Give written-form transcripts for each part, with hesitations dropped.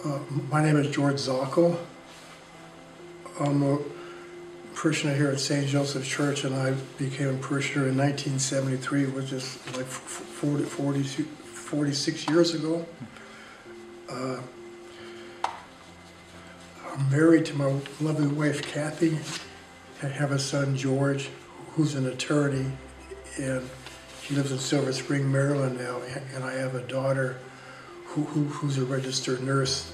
My name is GeorgeZokle. I'm a parishioner here at St. Joseph's Church, and I became a parishioner in 1973, which is like 46 years ago. I'm married to my lovely wife, Kathy. I have a son, George, who's an attorney, and he lives in Silver Spring, Maryland now, and I have a daughter who's a registered nurse.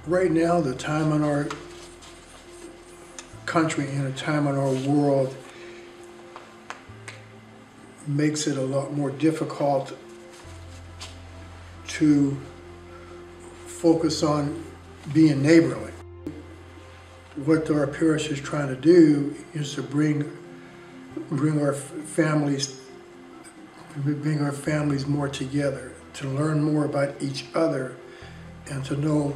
Right now, the time in our country and the time in our world makes it a lot more difficult to focus on being neighborly. What our parish is trying to do is to bring our families more together, to learn more about each other, and to know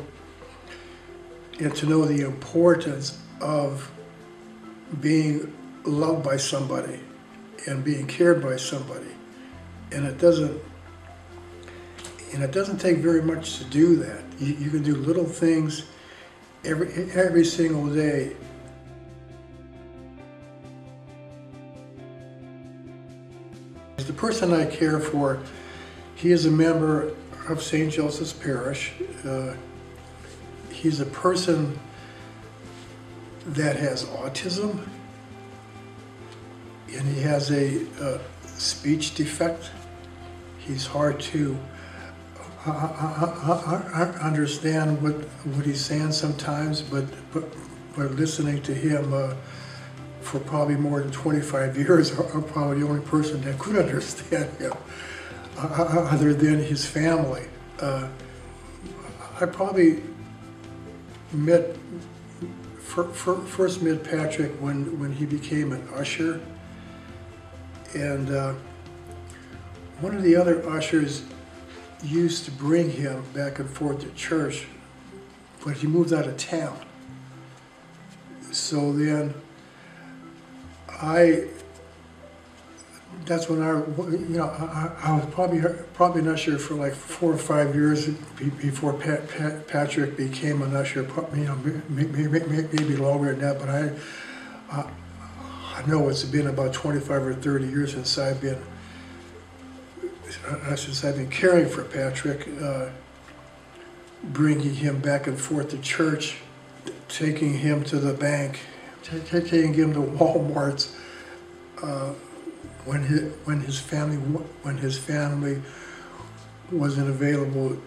the importance of being loved by somebody and being cared by somebody. And it doesn't take very much to do that. You can do little things every single day. The person I care for, he is a member of St. Joseph's Parish. He's a person that has autism, and he has a speech defect. He's hard to understand what he's saying sometimes, but listening to him for probably more than 25 years, I'm probably the only person that could understand him, other than his family. I probably first met Patrick when he became an usher, and one of the other ushers used to bring him back and forth to church, but he moved out of town. So then that's when I was probably an usher for like 4 or 5 years before Patrick became an usher. Maybe longer than that, but I know it's been about 25 or 30 years since I've been caring for Patrick, bringing him back and forth to church, taking him to the bank, taking him to Walmart's. When his family wasn't available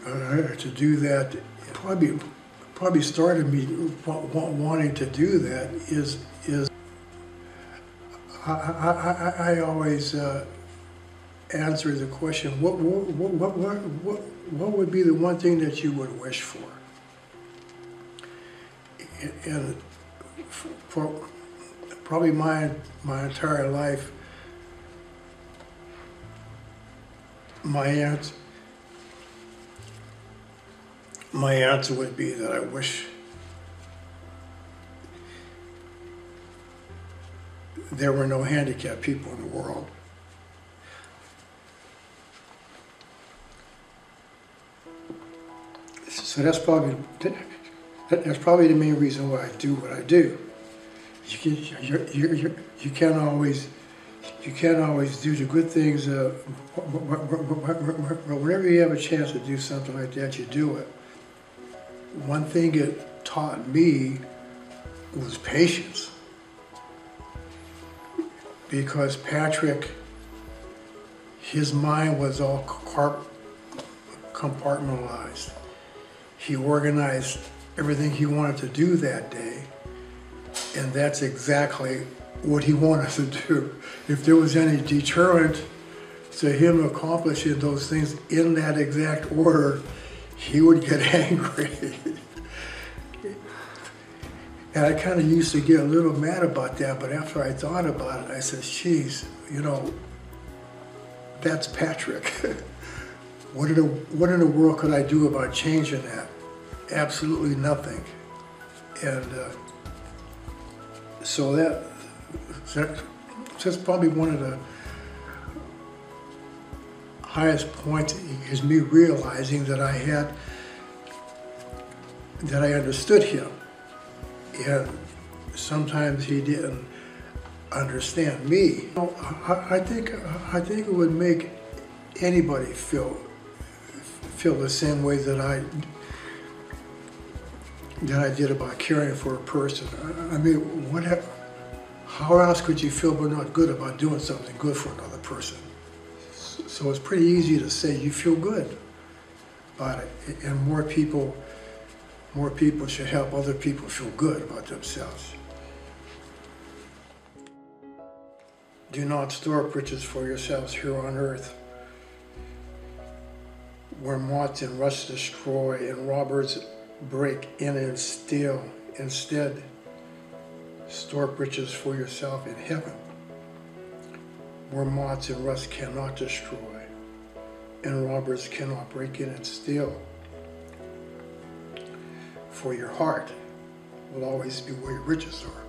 to do that, probably started me wanting to do that is I always answer the question, what would be the one thing that you would wish for? And for probably my entire life, my answer would be that I wish there were no handicapped people in the world. So that's probably the main reason why I do what I do. You can't always do the good things, but whenever you have a chance to do something like that, you do it. One thing it taught me was patience, because Patrick, his mind was all compartmentalized. He organized everything he wanted to do that day, and that's exactly what he wanted to do. If there was any deterrent to him accomplishing those things in that exact order, he would get angry. And I kind of used to get a little mad about that, but after I thought about it, I said, geez, that's Patrick. What in the world could I do about changing that? Absolutely nothing. And so that's probably one of the highest point is me realizing that I understood him. And sometimes he didn't understand me. You know, I think it would make anybody feel the same way that I did about caring for a person. I mean, how else could you feel but not good about doing something good for another person? So it's pretty easy to say you feel good about it, and more people should help other people feel good about themselves. Do not store up riches for yourselves here on earth, where moths and rust destroy and robbers break in and steal. Instead, store up riches for yourself in heaven, where moths and rust cannot destroy and robbers cannot break in and steal. For your heart will always be where your riches are.